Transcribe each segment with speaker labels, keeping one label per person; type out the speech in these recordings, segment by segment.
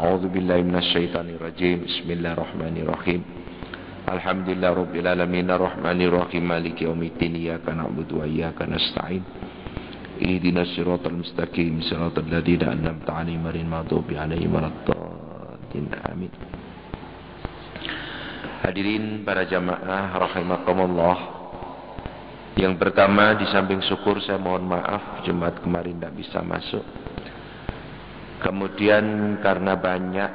Speaker 1: A'udzu billahi minasyaitonir rajim. Bismillahirrahmanirrahim. Alhamdulillah rabbil alamin arrahmanir rahim maliki yaumiddin iyyaka na'budu wa iyyaka nasta'in. Ihdinas siratal mustaqim siratal ladzina an'amta 'alaihim ghairil maghdubi 'alaihim waladdallin. Amin. Hadirin para jamaah rahimakumullah. Yang pertama, di samping syukur saya mohon maaf Jumat kemarin tidak bisa masuk. Kemudian karena banyak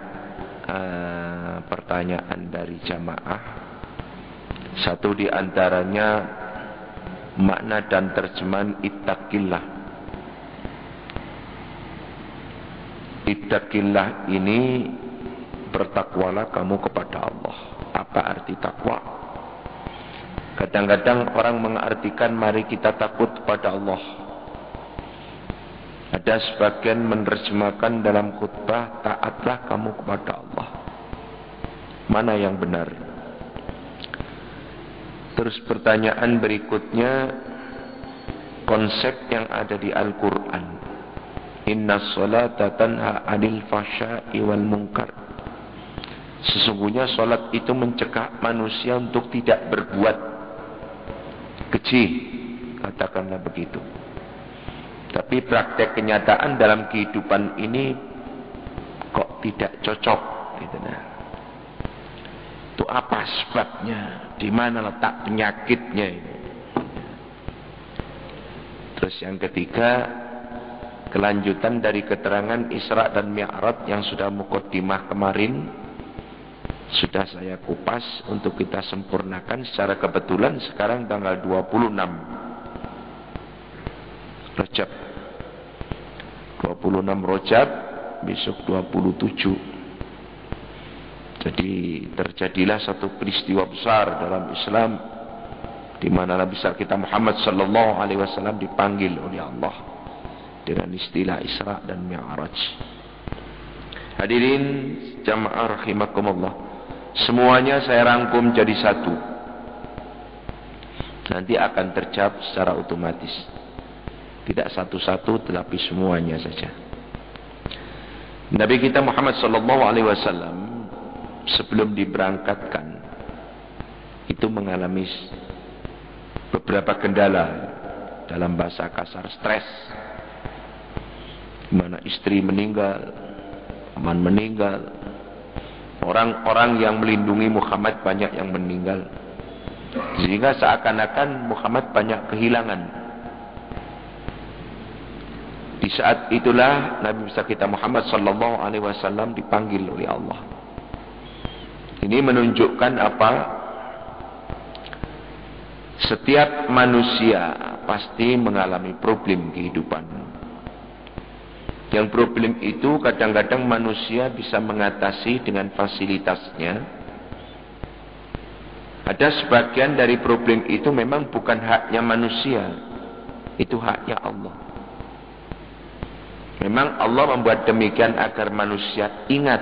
Speaker 1: pertanyaan dari jamaah, satu di antaranya makna dan terjemahan ittaqillah. Ittaqillah ini bertakwalah kamu kepada Allah. Apa arti takwa? Kadang-kadang orang mengartikan mari kita takut kepada Allah. Ada sebagian menerjemahkan dalam khutbah, taatlah kamu kepada Allah. Mana yang benar? Terus pertanyaan berikutnya, konsep yang ada di Al-Quran. Inna sholata tanha 'anil fahsya'i wal munkar. Sesungguhnya sholat itu mencegah manusia untuk tidak berbuat keji, katakanlah begitu. Tapi praktek kenyataan dalam kehidupan ini kok tidak cocok gitu nah. Itu apa sebabnya? Di mana letak penyakitnya ini? Terus yang ketiga, kelanjutan dari keterangan Isra dan Mi'raj yang sudah muqaddimah kemarin sudah saya kupas untuk kita sempurnakan. Secara kebetulan sekarang tanggal 26 Rajab, 26 Rajab, besok 27. Jadi terjadilah satu peristiwa besar dalam Islam, di mana Nabi besar kita Muhammad sallallahu alaihi wasallam dipanggil oleh Allah dengan istilah Isra dan Mi'raj. Hadirin jamaah rahimakumullah, semuanya saya rangkum jadi satu. Nanti akan terjawab secara otomatis. Tidak satu-satu tetapi semuanya saja. Nabi kita Muhammad sallallahu alaihi wasallam sebelum diberangkatkan itu mengalami beberapa kendala, dalam bahasa kasar stres. Di mana istri meninggal, teman meninggal, orang-orang yang melindungi Muhammad banyak yang meninggal, sehingga seakan-akan Muhammad banyak kehilangan. Di saat itulah Nabi besar kita Muhammad sallallahu alaihi wasallam dipanggil oleh Allah. Ini menunjukkan apa? Setiap manusia pasti mengalami problem kehidupan. Yang problem itu kadang-kadang manusia bisa mengatasi dengan fasilitasnya. Ada sebagian dari problem itu memang bukan haknya manusia, itu haknya Allah. Memang Allah membuat demikian agar manusia ingat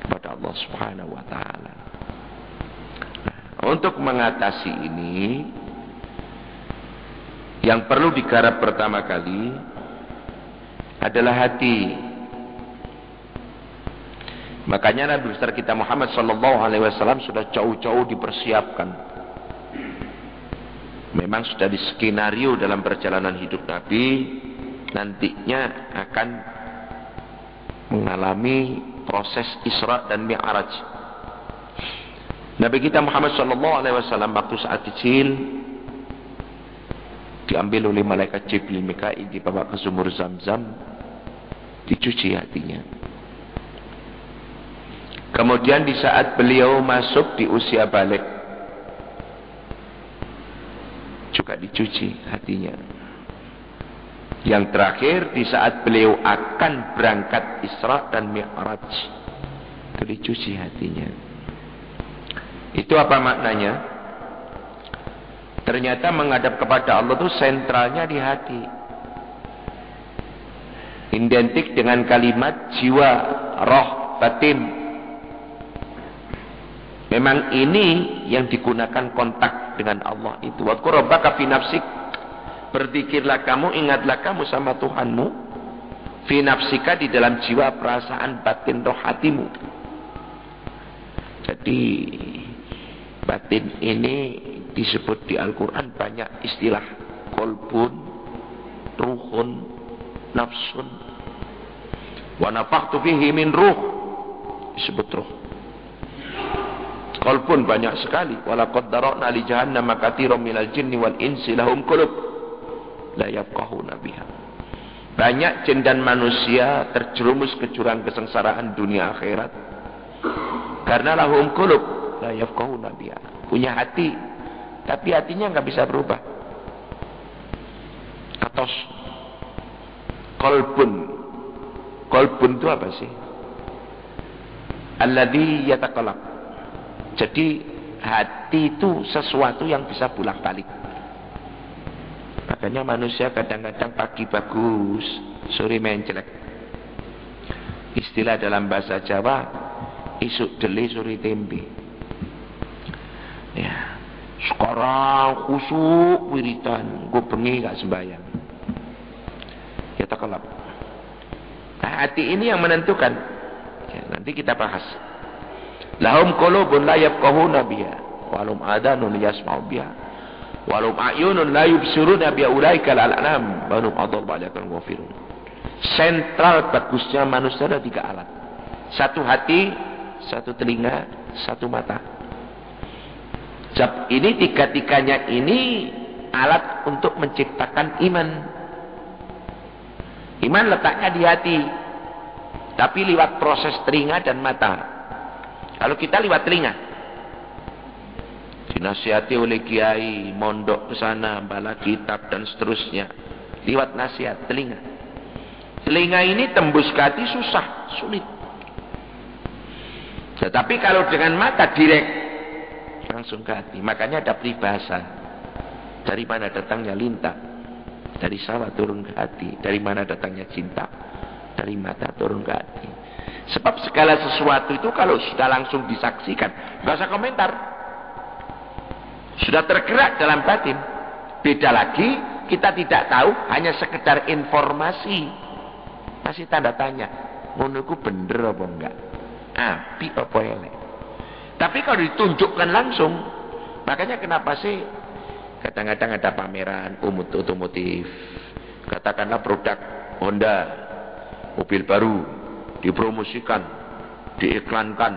Speaker 1: kepada Allah Subhanahu wa taala. Untuk mengatasi ini, yang perlu digarap pertama kali adalah hati. Makanya Nabi besar kita Muhammad sallallahu alaihi wasallam sudah jauh-jauh dipersiapkan. Memang sudah diskenario dalam perjalanan hidup Nabi, nantinya akan mengalami proses Isra dan Mi'raj. Nabi kita Muhammad sallallahu alaihi wasallam waktu saat kecil diambil oleh malaikat Jibril Mikail, dibawa ke sumur Zam-Zam, dicuci hatinya. Kemudian di saat beliau masuk di usia balik juga dicuci hatinya. Yang terakhir di saat beliau akan berangkat Isra dan Mi'raj, itu dicuci hatinya. Itu apa maknanya? Ternyata menghadap kepada Allah itu sentralnya di hati. Identik dengan kalimat jiwa, roh, batin. Memang ini yang digunakan kontak dengan Allah itu. Wa qur rabbaka fi nafsik. Berzikirlah kamu, ingatlah kamu sama Tuhanmu Fi nafsika, di dalam jiwa, perasaan, batin, roh hatimu. Jadi batin ini disebut di Al-Quran banyak istilah. Qalbun, ruhun, nafsun. Wa nafakhtu fihi min ruh, disebut ruh. Qalbun banyak sekali. Walaqad dara'na li jahannama katsiran minal jinni wal insi lahum qulub la yafqahuna biha. Banyak jin dan manusia terjerumus ke jurang kesengsaraan dunia akhirat karena lahum qulub la yafqahuna biha. Punya hati, tapi hatinya nggak bisa berubah. Atos qalbun. Qalbun itu apa sih? Alladzi yataqallab. Jadi hati itu sesuatu yang bisa bolak-balik. Makanya manusia kadang-kadang pagi bagus, sore mencelek. Istilah dalam bahasa Jawa, isuk dele sore tempe. Ya, sekarang khusuk wiritan, gue bengi gak sembahyang. Ya takalab. Nah, hati ini yang menentukan. Ya, nanti kita bahas. Lahum qulubun la yafqahuna biha, walum adanun yasma'u biha, walum a'yunun la yubsiruna biha, ulaika al-an'am banum adall ba'dakan ghafirun. Sentral bagusnya manusia ada 3 alat. 1 hati, 1 telinga, 1 mata. Ini 3-tiganya ini alat untuk menciptakan iman. Iman letaknya di hati, tapi lewat proses telinga dan mata. Kalau kita lewat telinga, dinasihati oleh kiai, mondok ke sana, bala kitab dan seterusnya, lewat nasihat telinga. Telinga ini tembus ke hati susah, sulit. Tetapi kalau dengan mata direct, langsung ke hati. Makanya ada peribahasa. Dari mana datangnya lintah? Dari sawah turun ke hati. Dari mana datangnya cinta? Dari mata turun ke hati. Sebab segala sesuatu itu kalau sudah langsung disaksikan, nggak usah komentar. Sudah tergerak dalam batin. Beda lagi, kita tidak tahu, hanya sekedar informasi. Masih tanda tanya, ngono iku bener apa enggak? Apik apa elek? Tapi kalau ditunjukkan langsung, makanya kenapa sih kadang-kadang ada pameran otomotif, katakanlah produk Honda, mobil baru, dipromosikan, diiklankan,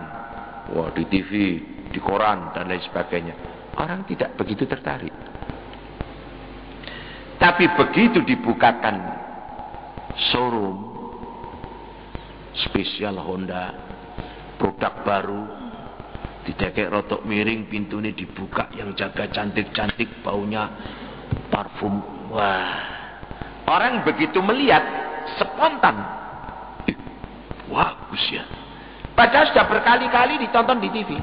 Speaker 1: wah, di TV, di koran dan lain sebagainya. Orang tidak begitu tertarik. Tapi begitu dibukakan showroom spesial Honda, produk baru, didekek rotok miring, pintunya dibuka, yang jaga cantik-cantik, baunya parfum. Wah, orang begitu melihat spontan. Wah, bagus ya. Padahal sudah berkali-kali ditonton di TV.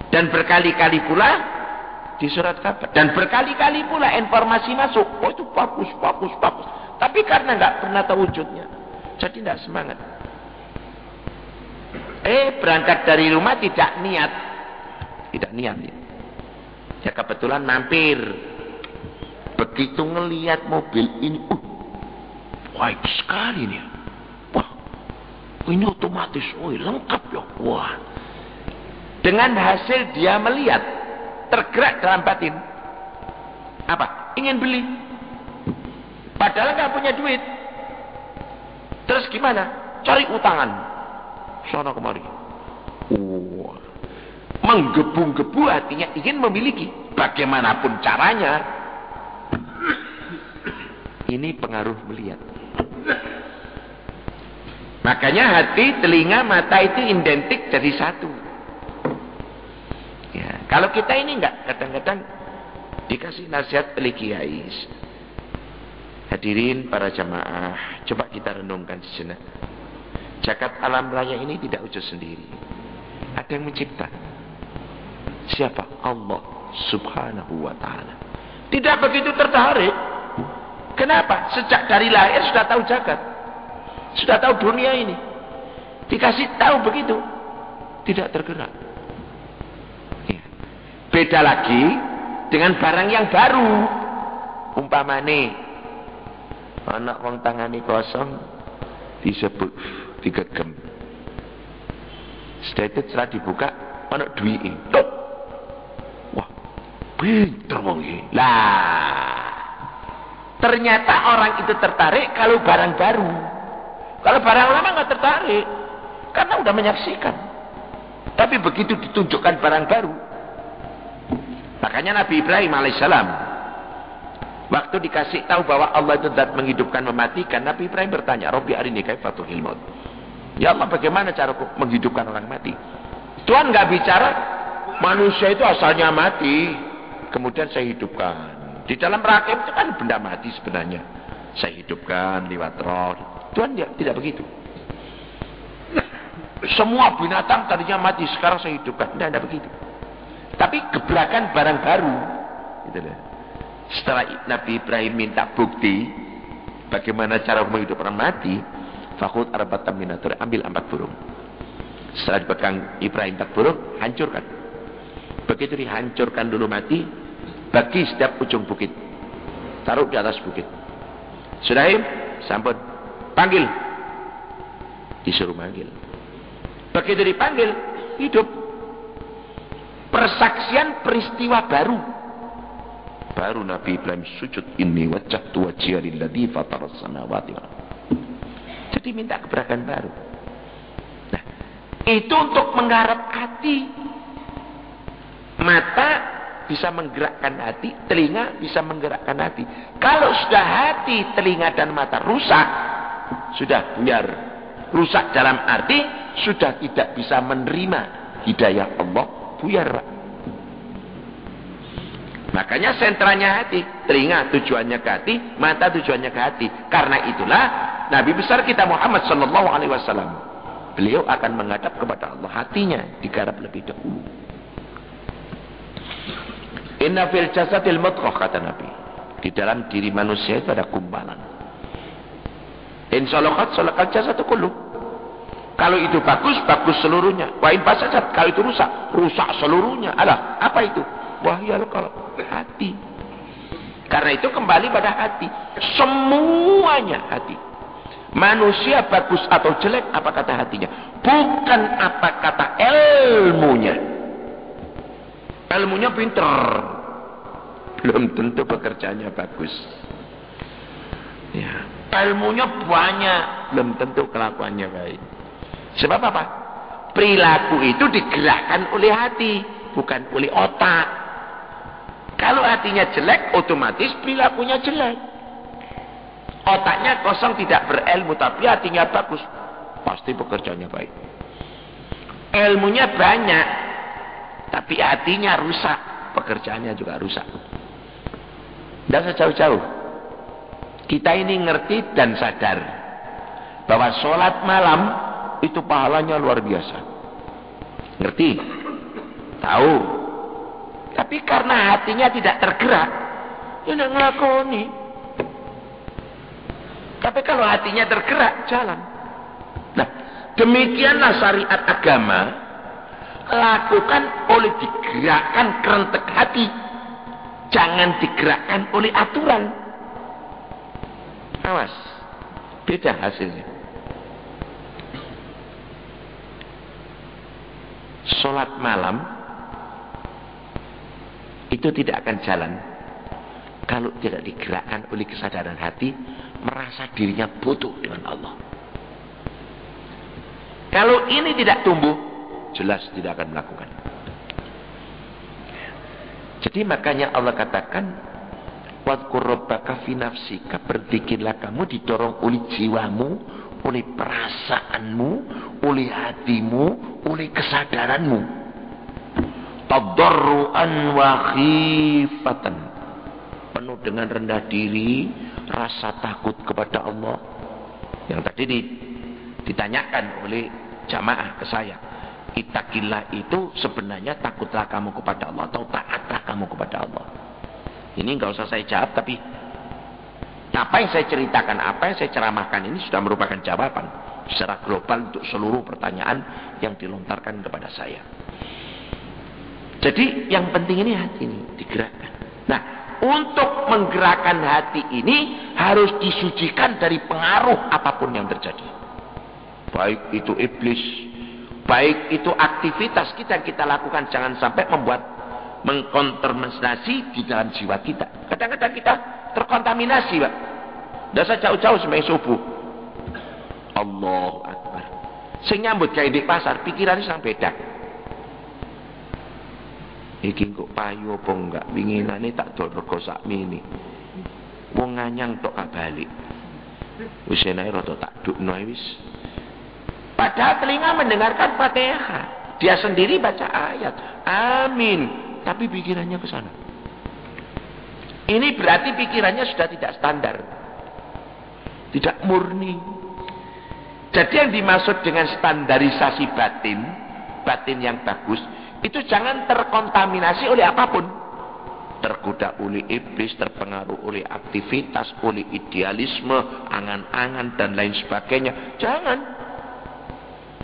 Speaker 1: Dan berkali-kali pula di surat kabar. Dan berkali-kali pula informasi masuk. Oh, itu bagus, bagus, bagus. Tapi karena nggak pernah tahu wujudnya, jadi nggak semangat. Berangkat dari rumah tidak niat. Tidak niat ya. Ya kebetulan mampir. Begitu ngelihat mobil ini, baik sekali nih. Ini otomatis, lengkap ya. Wah. Dengan hasil dia melihat, tergerak dalam batin. Apa? Ingin beli. Padahal nggak punya duit. Terus gimana? Cari utangan. Sana kemari. Wah. Menggebu-gebu hatinya ingin memiliki. Bagaimanapun caranya. Ini pengaruh melihat. Makanya hati, telinga, mata itu identik jadi satu. Ya, kalau kita ini enggak, kadang-kadang dikasih nasihat oleh kiai. Hadirin para jamaah, coba kita renungkan sejenak. Jagat alam raya ini tidak wujud sendiri. Ada yang mencipta. Siapa? Allah Subhanahu wa ta'ala. Tidak begitu tertarik. Kenapa? Sejak dari lahir sudah tahu jagat. Sudah tahu dunia ini. Dikasih tahu begitu, tidak tergerak. Ya. Beda lagi dengan barang yang baru. Umpamane anak wong tangani kosong, disebut digegem. Setelah itu setelah dibuka ana duwike. Wah, pinter wong iki. Lah, ternyata orang itu tertarik kalau barang baru. Kalau barang lama nggak tertarik, karena udah menyaksikan. Tapi begitu ditunjukkan barang baru, makanya Nabi Ibrahim alaihissalam waktu dikasih tahu bahwa Allah itu zat menghidupkan mematikan, Nabi Ibrahim bertanya, Rabbi arini kaifa tuhil maut. Ya Allah, bagaimana cara menghidupkan orang mati? Tuhan nggak bicara manusia itu asalnya mati, kemudian saya hidupkan. Di dalam rahim itu kan benda mati sebenarnya. Saya hidupkan lewat roh. Tuhan tidak begitu. Semua binatang tadinya mati, sekarang saya hidupkan. Tidak begitu. Tapi gebrakan barang baru. Gitu loh. Setelah Nabi Ibrahim minta bukti bagaimana cara menghidupkan orang mati, fakhud arbatan minatur, ambil 4 burung. Setelah dipegang Ibrahim 4 burung, hancurkan. Begitu dihancurkan dulu mati, bagi setiap ujung bukit, taruh di atas bukit. Sudah, sampun, panggil. Disuruh manggil. Begitu dipanggil, hidup. Persaksian peristiwa baru. Baru Nabi Ibrahim sujud, inni wajjahtu wajhiya lilladzi fataras samawati wal ardh. Jadi minta gebrakan baru. Nah, itu untuk menggarap hati. Mata bisa menggerakkan hati, telinga bisa menggerakkan hati. Kalau sudah hati, telinga dan mata rusak, sudah buyar. Rusak dalam arti sudah tidak bisa menerima hidayah Allah, buyar, Pak. Makanya sentranya hati, telinga tujuannya ke hati, mata tujuannya ke hati. Karena itulah Nabi besar kita Muhammad sallallahu alaihi wasallam, beliau akan menghadap kepada Allah, hatinya digarap lebih dahulu. Inna fil jasadil mudghah, kata Nabi. Di dalam diri manusia itu ada gumpalan. In salahat salakal jasadu kullu. Kalau itu bagus, bagus seluruhnya. Wa in fasadat, kalau itu rusak, rusak seluruhnya. Alah, apa itu? Wahyal qalb, hati. Karena itu kembali pada hati. Semuanya hati. Manusia bagus atau jelek, apa kata hatinya? Bukan apa kata ilmunya. Ilmunya pinter, belum tentu pekerjaannya bagus. Ya, ilmunya banyak, belum tentu kelakuannya baik. Sebab apa? Perilaku itu digerakkan oleh hati, bukan oleh otak. Kalau hatinya jelek, otomatis perilakunya jelek. Otaknya kosong, tidak berilmu, tapi hatinya bagus, pasti pekerjaannya baik. Ilmunya banyak, tapi hatinya rusak, pekerjaannya juga rusak. Tidak usah jauh-jauh. Kita ini ngerti dan sadar bahwa sholat malam itu pahalanya luar biasa. Ngerti? Tahu. Tapi karena hatinya tidak tergerak, ya tidak ngelakoni. Tapi kalau hatinya tergerak, jalan. Nah, demikianlah syariat agama. Lakukan oleh digerakkan kerentek hati, jangan digerakkan oleh aturan. Awas, beda hasilnya. Sholat malam itu tidak akan jalan kalau tidak digerakkan oleh kesadaran hati, merasa dirinya butuh dengan Allah. Kalau ini tidak tumbuh, jelas tidak akan melakukan. Jadi makanya Allah katakan, wadhkur rabbaka fi nafsika, berzikirlah kamu didorong oleh jiwamu, oleh perasaanmu, oleh hatimu, oleh kesadaranmu. Tadarruan wa khifatan, penuh dengan rendah diri, rasa takut kepada Allah. Yang tadi ditanyakan oleh jamaah ke saya, ittaqillah itu sebenarnya takutlah kamu kepada Allah atau taatlah kamu kepada Allah? Ini nggak usah saya jawab, tapi apa yang saya ceritakan, apa yang saya ceramahkan ini sudah merupakan jawaban secara global untuk seluruh pertanyaan yang dilontarkan kepada saya. Jadi yang penting ini hati ini digerakkan. Nah, untuk menggerakkan hati ini harus disucikan dari pengaruh apapun yang terjadi. baik itu iblis, baik itu aktivitas kita yang kita lakukan, jangan sampai mengkontaminasi di dalam jiwa kita. Kadang-kadang kita terkontaminasi, Pak. Tidak usah jauh-jauh sembahyang subuh, Allahu Akbar, sing nyambut gawe di pasar pikirannya sang beda. Iki kok payu apa enggak, winginane tak dol rego sakmene, wong nganyang tok balik, wis enake rada tak dukno wis. Padahal telinga mendengarkan Fatihah, dia sendiri baca ayat, amin, tapi pikirannya ke sana. Ini berarti pikirannya sudah tidak standar, tidak murni. Jadi yang dimaksud dengan standarisasi batin yang bagus, itu jangan terkontaminasi oleh apapun. Tergoda oleh iblis, terpengaruh oleh aktivitas, oleh idealisme, angan-angan dan lain sebagainya. Jangan.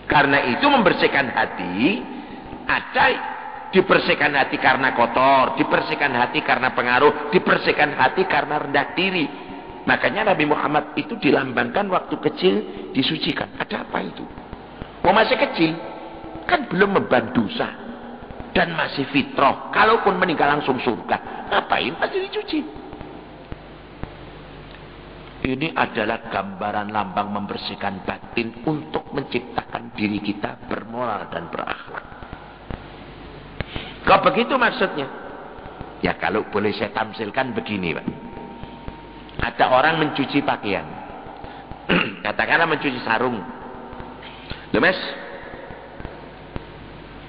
Speaker 1: Karena itu membersihkan hati, ada dibersihkan hati karena kotor, dibersihkan hati karena pengaruh, dibersihkan hati karena rendah diri. Makanya Nabi Muhammad itu dilambangkan waktu kecil disucikan. Ada apa itu? Oh, masih kecil, kan belum memban dosa dan masih fitrah. Kalaupun meninggal langsung surga, ngapain pasti dicuci? Ini adalah gambaran lambang membersihkan batin untuk menciptakan diri kita bermoral dan berakhlak. Kalau begitu maksudnya, ya kalau boleh saya tamsilkan begini, Pak. Ada orang mencuci pakaian, katakanlah mencuci sarung. Loh Mas,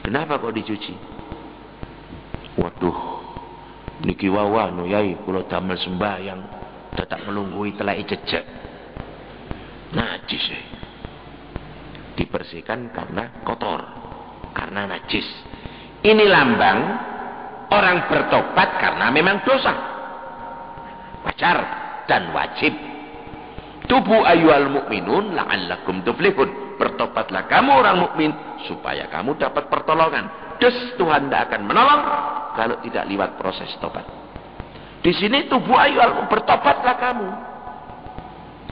Speaker 1: kenapa kok dicuci? Waduh, niki wawano yai kula damel sembahyang dadak melunggui telai jejak najis. Dibersihkan karena kotor, karena najis. Ini lambang orang bertobat karena memang dosa, wajar dan wajib. Tubu ayyuhal mu'minun la'allakum tuflihun. Bertobatlah kamu orang mukmin supaya kamu dapat pertolongan. Tuhan tidak akan menolong kalau tidak lewat proses tobat. Di sini tubuh ayyuhal, bertobatlah kamu.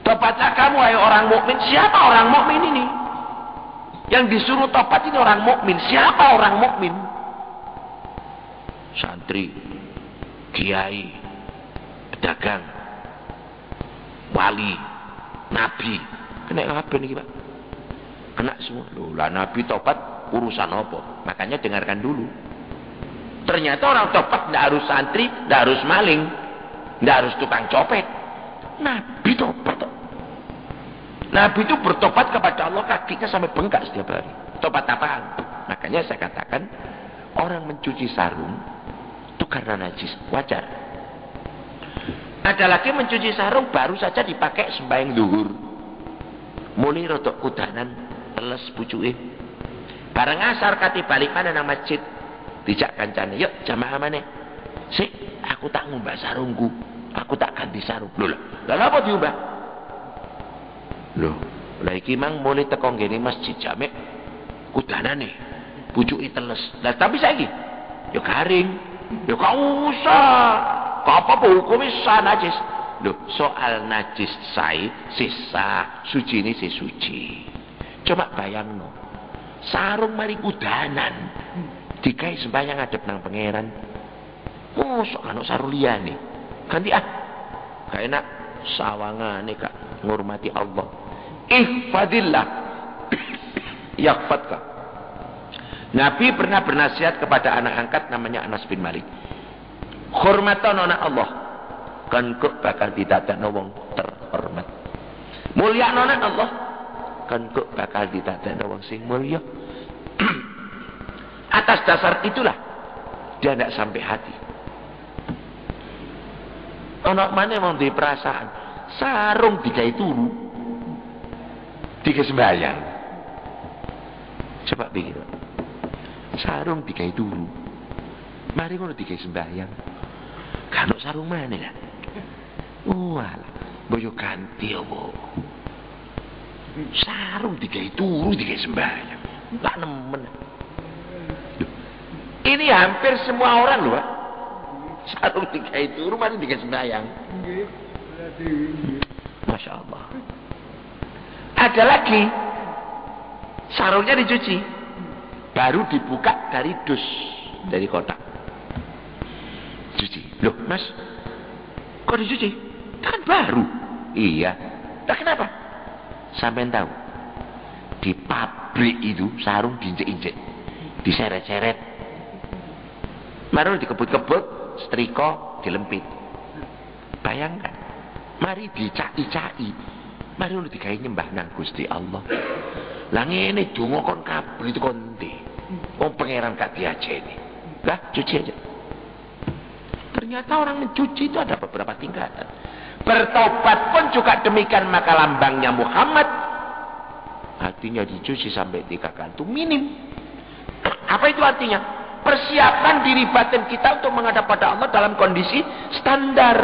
Speaker 1: Tobatlah kamu ayo orang mukmin. Siapa orang mukmin ini? Yang disuruh tobat ini orang mukmin. Siapa orang mukmin? Santri, kiai, pedagang, wali, nabi. Kena apa nih, Pak? Kena semua. Loh, lah nabi tobat urusan apa? Makanya dengarkan dulu. Ternyata orang tobat tidak harus santri, tidak harus maling, tidak harus tukang copet. Nabi tobat. Nabi itu bertobat kepada Allah, kakinya sampai bengkak setiap hari. Tobat apaan? Makanya saya katakan orang mencuci sarung itu karena najis, wajar. Ada lagi mencuci sarung baru saja dipakai sembahyang zuhur, mulai rotok kudanan teles pucuke. Bareng asar kati balik mana nang masjid, dijak kancane, yuk jamaah maneh. Sik, aku tak ngumbah sarungku, aku tak ganti sarung. Lho lah apa diubah? Loh, lah iki mang mulai teko ngene masjid jamek kudanane pucuke teles. Lah tapi saiki yo garing, yo gak usah. Apa hukumnya sah najis? Loh, soal najis sai sisa, suci ini si suci. Coba bayangno, sarung mari kudanan, dikai sembahyang ngadep nang pangeran. Mosok ana sarung liyane. Ganti gak enak sawangane Kak ngurmati Allah. Ihfadillah yahfadka. Nabi pernah bernasihat kepada anak angkat namanya Anas bin Malik. Hormatan anak Allah, kan kok bakal didadakno wong terhormat. Mulia anak Allah, kan kok bakal didadakno wong sing mulia. Atas dasar itulah dia tidak sampai hati. Anak mana mau di perasaan sarung digawe turu, digawe sembahyang. Coba pikir, sarung digawe turu, mari ngono digawe sembahyang. Kan sarung mana ya? Walah, boyo ganti opo. Sarung digawe turu digawe sembahyang. Lah nemen. Ini hampir semua orang loh, Pak. Sarung digawe turu mari digawe sembahyang. Masya Allah. Ada lagi Sarungnya dicuci. Baru dibuka dari dus, dari kotak. Cuci. Loh, Mas, kok dicuci? Kan baru. Iya. Nah, kenapa? Sampai tahu. Di pabrik itu sarung diinjek-injek, diseret-seret. Baru dikebut-kebut, setrika, dilempit. Bayangkan. Mari dicai-cai. Mari lu digawe nyembah nang Gusti Allah. Lah ngene donga kon kabeh itu kon ndi? Wong pangeran gak diajeni. Lah cuci aja. Ternyata orang mencuci itu ada beberapa tingkatan. Bertobat pun juga demikian, maka lambangnya Muhammad. Hatinya dicuci sampai 3 kali itu minim. Apa itu artinya? Persiapkan diri batin kita untuk menghadap pada Allah dalam kondisi standar.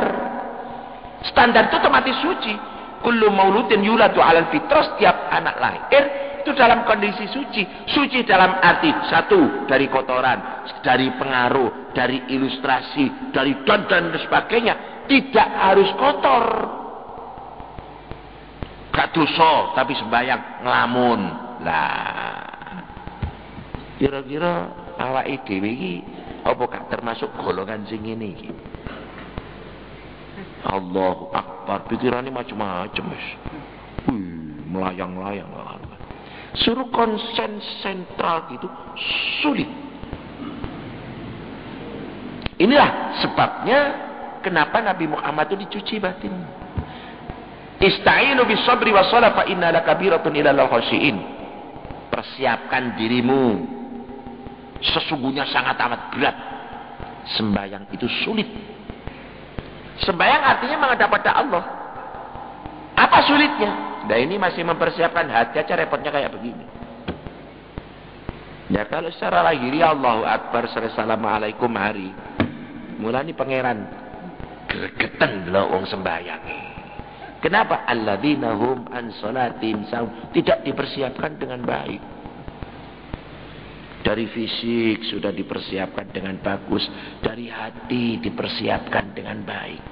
Speaker 1: Standar itu otomatis suci. Kullu mauludin yuladu 'alal fitrah, setiap anak lahir itu dalam kondisi suci. Suci dalam arti satu, dari kotoran, dari pengaruh, dari ilustrasi, dari dan sebagainya. Tidak harus kotor. Gak dosa tapi sembahyang ngelamun. Lah, kira-kira awake dhewe iki apa gak termasuk golongan sing ngene iki? Allahu Akbar, pikirannya macam-macam, Mas. Melayang-layang. Suruh konsen sentral gitu sulit. Inilah sebabnya kenapa Nabi Muhammad itu dicuci batin. Ista'inu bis sabri was shalah fa inna lakabiratun ilal khashiin. Persiapkan dirimu. Sesungguhnya sangat amat berat. Sembahyang itu sulit. Sembahyang artinya menghadap pada Allah. Apa sulitnya? Nah, ini masih mempersiapkan hati aja repotnya kayak begini. Ya kalau secara lahiriah Allahu Akbar, assalamualaikum hari. Mulai pangeran gregetan lho wong sembahyang. Kenapa? Alladzina hum an sholatim sahun. Tidak dipersiapkan dengan baik. Dari fisik sudah dipersiapkan dengan bagus. Dari hati dipersiapkan dengan baik.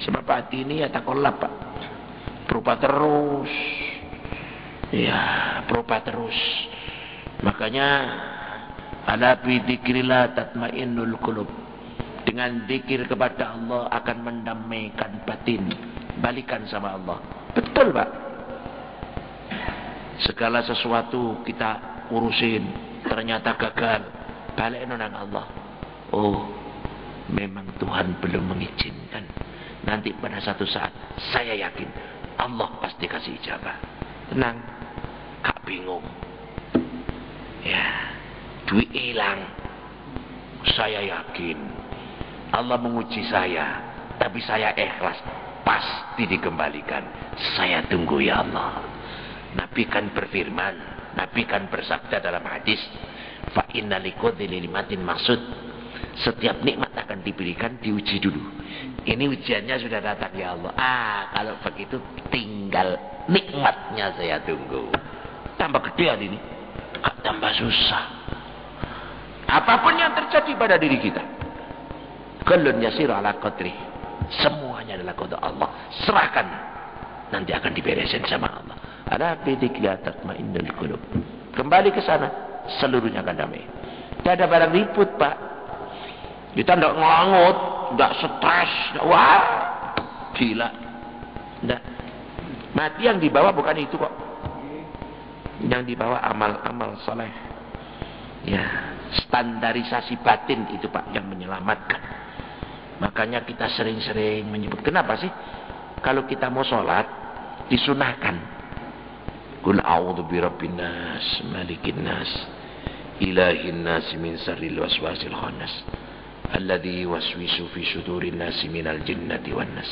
Speaker 1: Sebab hati ini ya takolab, Pak. Berubah terus. Ya, berubah terus. Makanya ala bi dzikrillah tatmainnul qulub. Dengan zikir kepada Allah akan mendamaikan batin. Balikan sama Allah. Betul, Pak. Segala sesuatu kita urusin, ternyata gagal. Balik nang Allah. Oh, memang Tuhan belum mengizinkan. Nanti pada satu saat saya yakin Allah pasti kasih ijabah. Tenang, gak bingung. Ya, duit hilang. Saya yakin Allah menguji saya, tapi saya ikhlas, pasti dikembalikan. Saya tunggu ya Allah. Nabi kan berfirman, Nabi kan bersabda dalam hadis, fa inna likulli nikmatin maksud. Setiap nikmat akan diberikan, diuji dulu. Ini ujiannya sudah datang ya Allah. Kalau begitu tinggal nikmatnya saya tunggu. Tambah gede hal ini, tambah susah. Apapun yang terjadi pada diri kita, kullun yasir ala qadri. Semuanya adalah qada Allah. Serahkan, nanti akan diberesin sama Allah. Ala bi dzikrillah tatmainnul qulub. Kembali ke sana, seluruhnya akan damai. Tidak ada barang ribut, Pak. Kita tidak ngelangut, tidak stres, wah, gila. Tidak. Mati yang dibawa bukan itu kok. Yang dibawa amal-amal soleh. Ya, standarisasi batin itu, Pak, yang menyelamatkan. Makanya kita sering-sering menyebut. Kenapa sih? Kalau kita mau sholat, disunahkan. Qul a'udzu birabbin nas, malikin nas, ilahin nas, min syarril waswasil khannas. Alladhi waswisu fi sudurin nasi minal jinnati wan nas.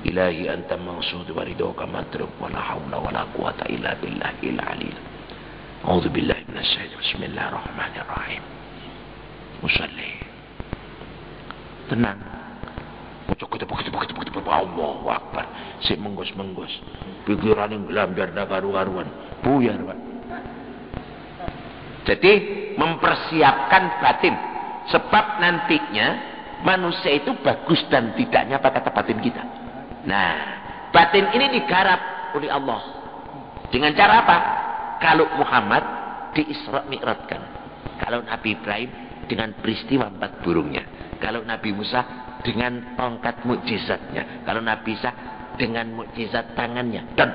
Speaker 1: Ilahi anta maqsud wa ridhoka matrub wa la hawla wa la quwata illa billahil aliyil. A'udzu billahi minasy syaitonir rajim. Bismillahirrahmanirrahim. Musalli. Tenang. Begitu Allahu Akbar. Sik menggos-menggos. Pikiran yang gelambiar karu-karuan. Buyar, Pak. Jadi mempersiapkan batin. Sebab nantinya manusia itu bagus dan tidaknya pada batin kita. Nah, batin ini digarap oleh Allah. Dengan cara apa? kalau Muhammad di Isra Mi'rajkan. Kalau Nabi Ibrahim dengan peristiwa 4 burungnya. Kalau Nabi Musa dengan tongkat mukjizatnya. Kalau Nabi Isa dengan mukjizat tangannya. Dan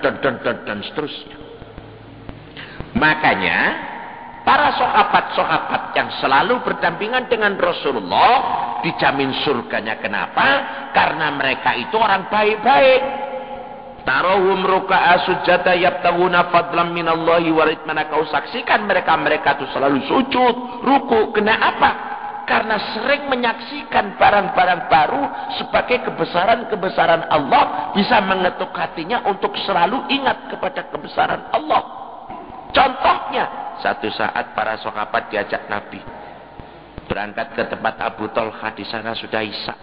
Speaker 1: seterusnya. Makanya para sahabat-sahabat yang selalu berdampingan dengan Rasulullah dijamin surganya. Kenapa? Karena mereka itu orang baik-baik. Tarahum ruka'a sujada yabtaguna fadlan minallahi wa ridwana. Kau saksikan mereka itu selalu sujud, ruku. Kenapa? Karena sering menyaksikan barang-barang baru sebagai kebesaran-kebesaran Allah, bisa mengetuk hatinya untuk selalu ingat kepada kebesaran Allah. Contohnya, satu saat para sahabat diajak Nabi berangkat ke tempat Abu Talha, di sana sudah Isya.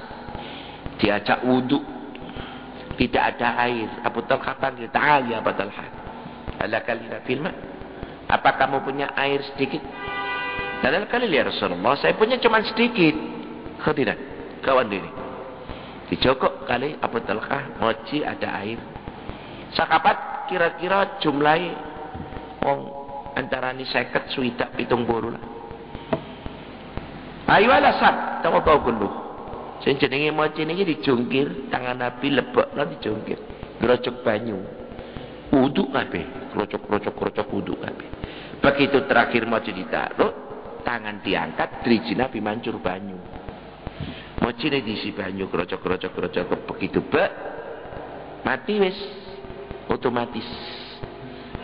Speaker 1: Diajak wudhu, tidak ada air. Abu Talha panggil, "Ta'al ya Abu Talha, ala kalina filma." Apa kamu punya air sedikit? "Dalal kalil ya Rasulullah, saya punya cuma sedikit." Khadiran, kawan ini. Dijokok kali Abu Talha, moji ada air. Sahabat kira-kira jumlahi antara ni 50 swidak 70 lah. Ayo alasan, tahu kau kunduh. Sing jenenge moci niki dijungkir, tangan Nabi lebokno dijungkir. Grocok banyu. Wudu kabeh, krocok wudu kabeh. Begitu terakhir moci ditaruh, tangan diangkat, driji Nabi mancur banyu. Moci ne diisi banyu, krocok. Begitu mati wis. Otomatis.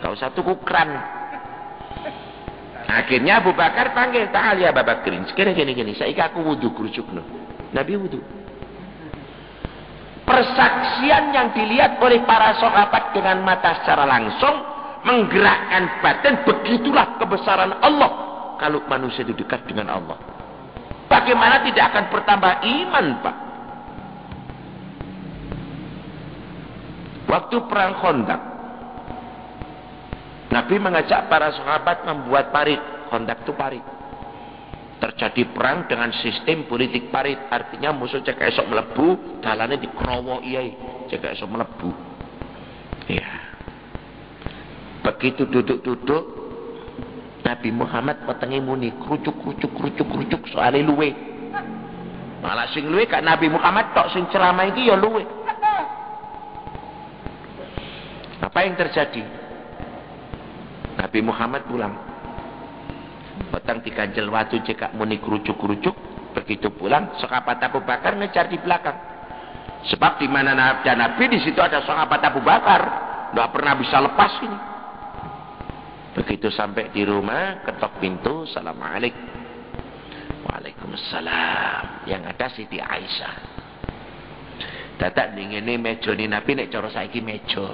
Speaker 1: Kau satu kukran. Akhirnya Abu Bakar panggil, "Ta'al ya Abu Bakrin, gini. Saiki aku wudu kerucukno." Nabi wudu. Persaksian yang dilihat oleh para sahabat dengan mata secara langsung menggerakkan batin. Begitulah kebesaran Allah kalau manusia itu dekat dengan Allah. Bagaimana tidak akan bertambah iman, Pak? Waktu perang Khandaq, Nabi mengajak para sahabat membuat parit. Khandaq itu parit. Terjadi perang dengan sistem politik parit. Artinya musuh cek esok melebu, dalannya dikrowo iyai, cek esok melebu. Ya. Begitu duduk-duduk, Nabi Muhammad petenge muni kerucuk soalnya luwe. Malah sing luwe kak Nabi Muhammad tok, sing ceramah iki ya luwe. Apa yang terjadi? Nabi Muhammad pulang. Petang diganjel watu cekak muni kerucuk. Begitu pulang, sahabat Abu Bakar ngejar di belakang. Sebab di mana ada Nabi, di situ ada sahabat Abu Bakar. Nggak pernah bisa lepas ini. Begitu sampai di rumah, ketok pintu, "Assalamualaikum." "Waalaikumsalam." Yang ada Siti Aisyah. Dadak ngene meja ni Nabi nek cara saiki meja.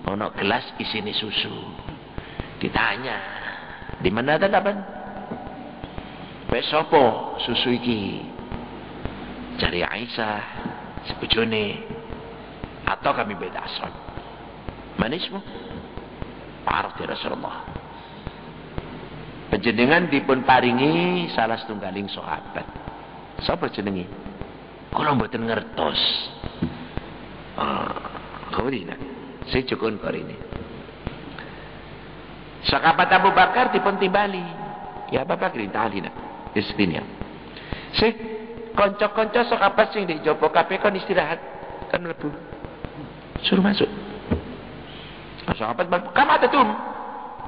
Speaker 1: Ono gelas isine susu. Ditanya, "Di mana tanapan?" "Wes sapa susu iki?" "Cari Aisyah, sebojone. Atau kami beda asal." "Manismu?" "Parah ya Rasulullah." Panjenengan dipun paringi salah setunggaling sahabat. Sapa jenenge? Kula mboten ngertos. Kau dina. Saya cukun kali ini. Sahabat Abu Bakar dipun timbali. "Ya Abu Bakar, ta'alina." Istinya. Sih, konco-konco sahabat sing di jopo kabeh kon istirahat, kan mlebu. Suruh masuk. Sahabat kam ada tuh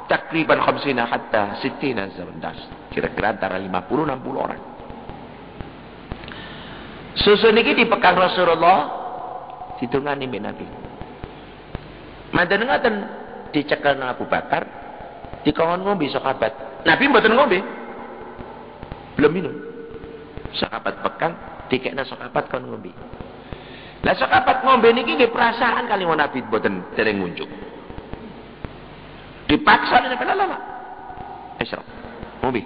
Speaker 1: takriban 50 hatta 60 zaman. Kira-kira antara 50-60 orang. Susu niki dipegang Rasulullah, ditungani mbek Nabi. Manten ngoten dicekel Abu Bakar, dikongkon ngombe sahabat. Nabi mboten ngombe. Belum minum. Sahabat pegang, dikekna sahabat kon ngombe. Lah sahabat ngombe niki nggih perasaan kali Nabi mboten dereng ngunjuk. Dipaksa Nabi lala. Esra. Ngombe.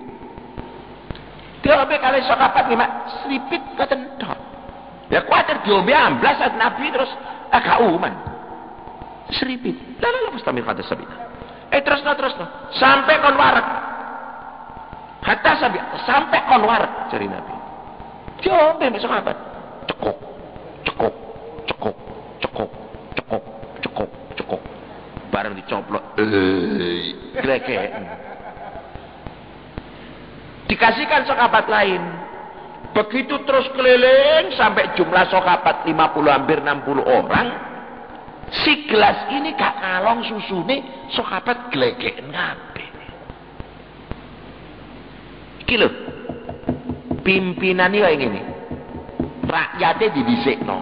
Speaker 1: Diombe kali sahabat nggih mak slipit ngoten tok. Ya kuwatir diombe amblas Nabi terus agak uman. Seripit. Lala mustamil kata sabit. Terus sampai kon warak. Hatta sabit sampai kon warak cari Nabi. Diombe mek sahabat. Cekok. bareng dicoplok glegek. Dikasihkan sahabat lain. Begitu terus keliling sampai jumlah sahabat 50 hampir 60 orang. Si gelas ini gak kalong susune sahabat glegek kabeh. Iki lho. Pimpinane kaya ngene. Rakyate didhisikno.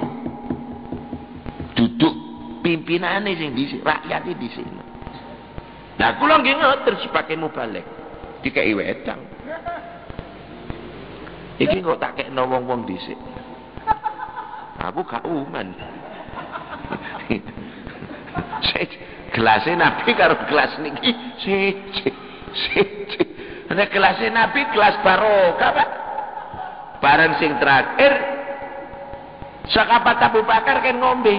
Speaker 1: Duduk pimpinane sing dhisik, rakyate dhisikno. Lah kula nggih ngoten sebagai mubalik. Dikeki wedang. Iki kok tak kekno wong-wong dhisik. Aku gak uman. Gelasnya Nabi karo gelas niki siji. Nek gelasnya Nabi gelas barokah, Pak. Barang sing terakhir sahabat Abu Bakar kan ngombe.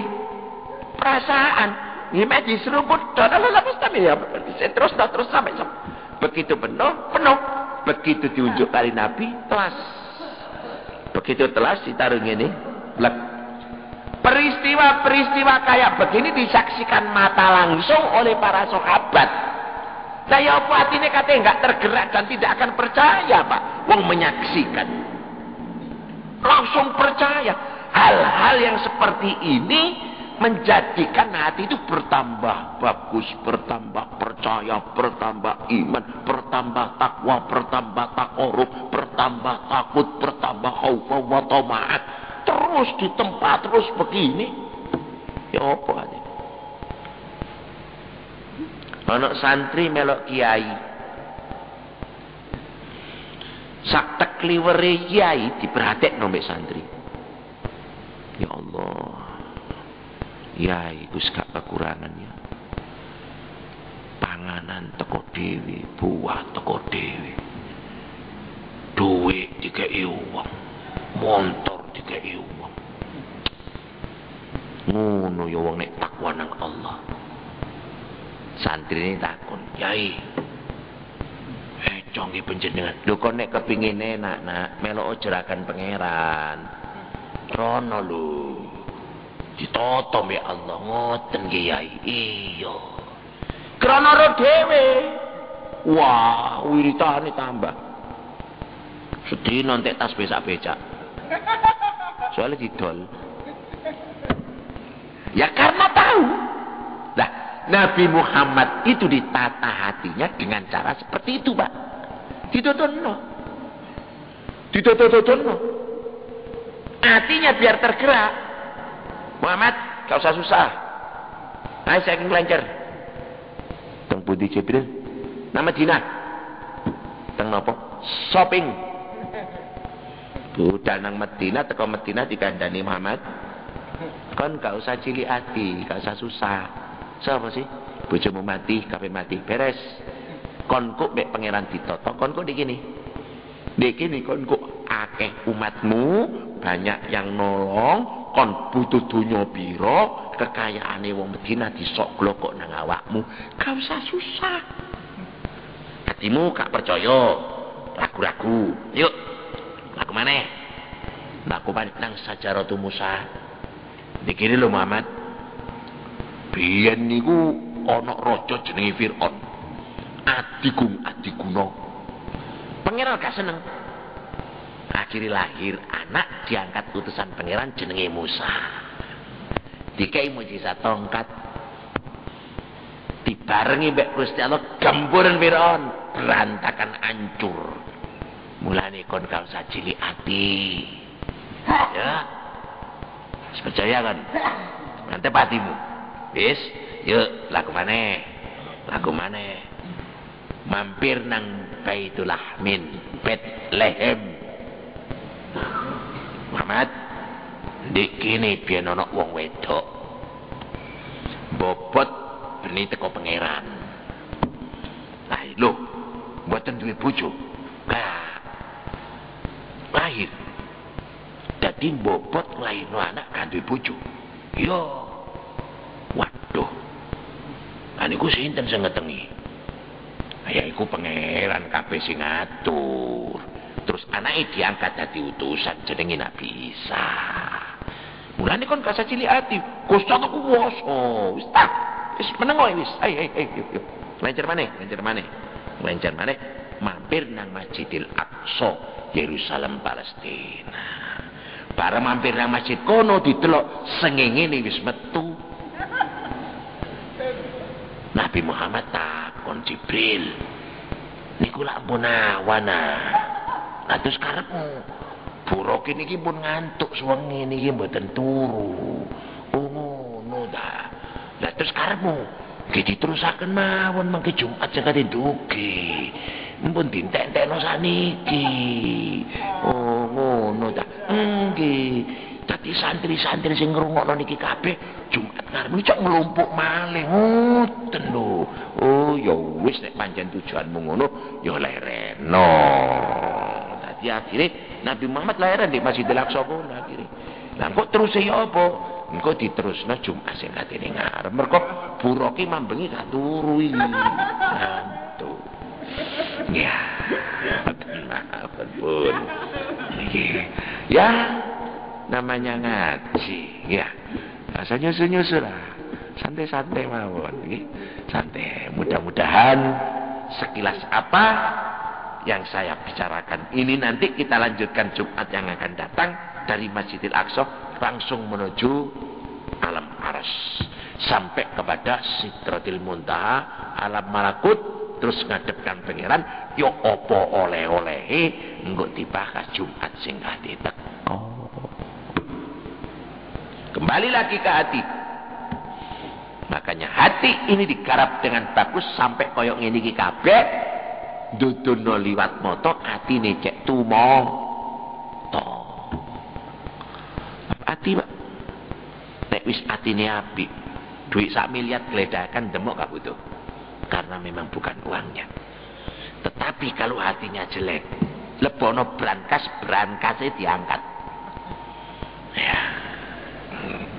Speaker 1: Perasaan ini diseruput lepas tapi ya terus sampai begitu penuh. Begitu diunjuk kali Nabi telas. Begitu telas ditaruh ini blek. Peristiwa-peristiwa kayak begini disaksikan mata langsung oleh para sahabat. Saya apa hatinya katanya nggak tergerak dan tidak akan percaya, Pak. Wong menyaksikan. Langsung percaya. Hal-hal yang seperti ini menjadikan hati itu bertambah bagus, bertambah percaya, bertambah iman, bertambah takwa, bertambah takarub, bertambah takut, bertambah khaufa wa tama'at. Terus di tempat terus begini. Ya apa ini? Anak santri melok kiai. Sak tekliwere kiai diperhatekno mbek santri. Ya Allah. Kiai Gus gak kekurangan ya. Panganan teko dhewe, buah teko dhewe. Duit dikei wong. Montor dikei wong. Ngono ya wong nek takwa nang Allah. Santri ini takon, "Yai, congi penjenengan. Lho kok nek kepingin enak, Nak, melok jerakan pangeran. Rono lho. Ditoto mbek Allah ngoten nggih, Yai." Iya. Krana ro dhewe. Wah, wiritane tambah. Sedina entek tas becak-becak. Soalnya didol. Ya karena tahu. Nah, Nabi Muhammad itu ditata hatinya dengan cara seperti itu, Pak. Ditotono. Hatinya biar tergerak. Muhammad, gak usah susah. Ayo saya ingin lancar. Teng Budi Jibril. Nama Dina. Teng nopo? Shopping. Budal nang Medina, teko Medina dikandani Muhammad. Kon gak usah cilik hati, gak usah susah. Siapa sih? Bojomu mati, kabeh mati, beres. Kon kok mek pangeran ditoto, kon kok dikini. Dikini kon kok akeh umatmu, banyak yang nolong, kon butuh dunya pira, kekayaane wong Medina disok glokok nang awakmu. Gak usah susah. Hatimu gak percaya, ragu-ragu. Yuk, laku maneh. Laku nang Sajaratu Musa. Dikini lho Muhammad. Biyen niku ana raja jenenge Firaun. Adiguna. Pangeran gak seneng. Akhirnya lahir anak diangkat utusan pangeran jenenge Musa. Dikai mujizat tongkat. Dibarengi mbek Gusti Allah gemburan Firaun, berantakan hancur. Mulane kon gak usah cilik ati. Ya. Percaya kan? Nanti patimu. Wis, yuk laku maneh. Mampir nang Baitul Lahmin, Bethlehem. Muhammad, ndek kene biyen ana wong wedok. Bobot beni teko pangeran. Lah lho, mboten duwe bojo. Lahir. Dadi bobot nglairno anak kan duwe bojo. Yo. Waduh. Aniku sinten sing ngetengi? Ya iku pangeran kabeh sing ngatur. Terus anake diangkat dadi utusan jenenge Nabi Isa. Mulane kon gak usah cilik ati. Gusti aku kuwasa. Wis tak Wis meneng kowe wis. Ayo. Lencer maneh. Mampir nang Masjidil Aqsa, Yerusalem, Palestina. Bareng mampir nang masjid kono didelok sengenge wis metu. Nabi Muhammad takon Jibril, niku lak pun awana. Lah terus karepmu buruk niki pun ngantuk suwengi niki mboten turu. Oh ngono ta. Lah terus karepmu nggih diterusaken mawon mangke Jumat sekate dugi. Mumpun dintek-entekno saniki. Oh ngono ta. Nggih. Dadi santri-santri sing ngrungokno niki kabeh Jumat ngarep cok nglumpuk malih ngoten lho. Oh ya wis nek pancen tujuanmu ngono ya lereno. Dadi akhire Nabi Muhammad lahiran di Masjidil Aqsa kono akhire. Lah kok terus ya apa? Engko diterusno Jumat sing katene ngarep. Mergo buroke mambengi gak turu iki. Ngantuk. Ya. Maafkan pun. Ya. Namanya ngaji, ya. Rasanya nyusul lah, santai-santai mawon, santai. Mudah-mudahan sekilas apa yang saya bicarakan ini nanti kita lanjutkan Jumat yang akan datang dari Masjidil Aqsa langsung menuju alam arsy sampai kepada Sidratil Muntaha, alam malakut, terus ngadepkan pangeran. Yo opo oleh-olehe engko dibahas Jumat sing datang. Oh. Kembali lagi ke hati. Makanya hati ini digarap dengan bagus sampai koyok ngene iki kabeh dudono liwat moto atine cek tumoto. Ati Pak. Nek wis atine apik, duit 1 miliar gledakan demok gak butuh. Karena memang bukan uangnya. Tetapi kalau hatinya jelek, lebono brankasnya diangkat. Ya.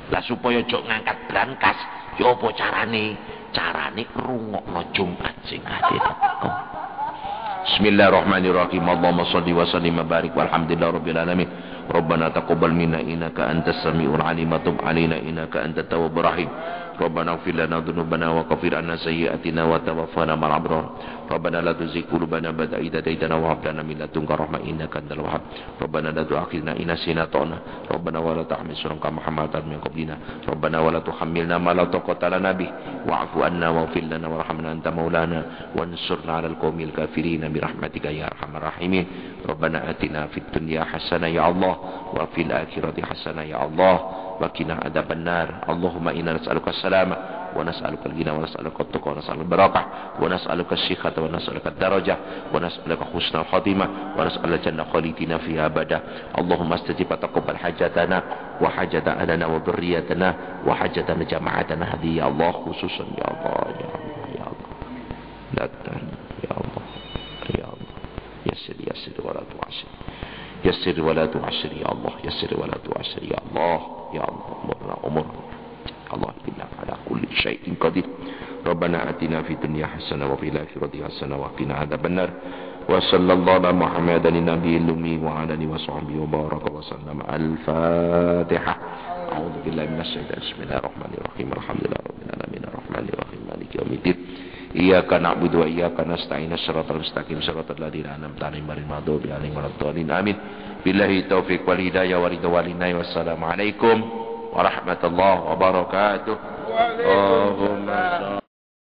Speaker 1: Lah supaya jok ngangkat brankas ya apa carane rungokno Jumat sing ati teko. Bismillahirrahmanirrahim. Allahumma shalli wa sallim wa barik walhamdulillahirabbil alamin. Rabbana taqabbal minna innaka antas samiul alim wa tub alaina innaka antat tawwabur rahim. Rabbana ighfir lana dhunubana wa kaffir 'anna sayyi'atina wa tawaffana ma'al abrar. Rabbana la tuzigh qulubana ba'da idh hadaytana wa hab lana min ladunka rahmah innaka antal wahhab. Rabbana la tu'akhidhna in nasina ta'ana. Rabbana wa la tahmilna kama hamalta min qablina. Rabbana wa la tuhammilna ma la taqata lana bih. Wa'fu 'anna waghfir lana warhamna anta maulana wansurna 'alal qaumil kafirin bi rahmatika ya arhamar rahimin. Rabbana atina fid dunya hasanah ya Allah wa fil akhirati hasanah ya Allah. وقنا عذاب النار اللهم إنا نسألك السلامة ونسألك الغنى ونسألك التقى ونسألك البركة ونسألك الشيخة ونسألك الدرجة ونسألك حسن الخاتمة ونسأل الجنة خالدين فيها أبدا اللهم استجب وتقبل حاجتنا وحاجة أهلنا وذريتنا وحاجتنا جماعتنا هذه يا الله خصوصا يا الله يا الله يا الله لا يا الله يا الله يسر ولا تعسر يسر ولا تعسر يا الله يسر ولا تعسر يا الله يا الله أمرنا الله إنك على كل شيء قدير ربنا آتنا في الدنيا حسنة وفي الآخرة حسنة وقنا عذاب النار وصلى الله على محمد النبي الأمي وعلى آله وصحبه وبارك وسلم. الفاتحة. أعوذ بالله من الشيطان بسم الله الرحمن الرحيم الحمد لله رب العالمين الرحمن الرحيم مالك يوم الدين إياك نعبد وإياك نستعين الصراط المستقيم صراط الذين أنعمت عليهم غير المغضوب عليهم ولا الضالين آمين. Billahi taufiq wal hidayah wa ridha wal inayah. Wassalamualaikum warahmatullahi wabarakatuh. Allahumma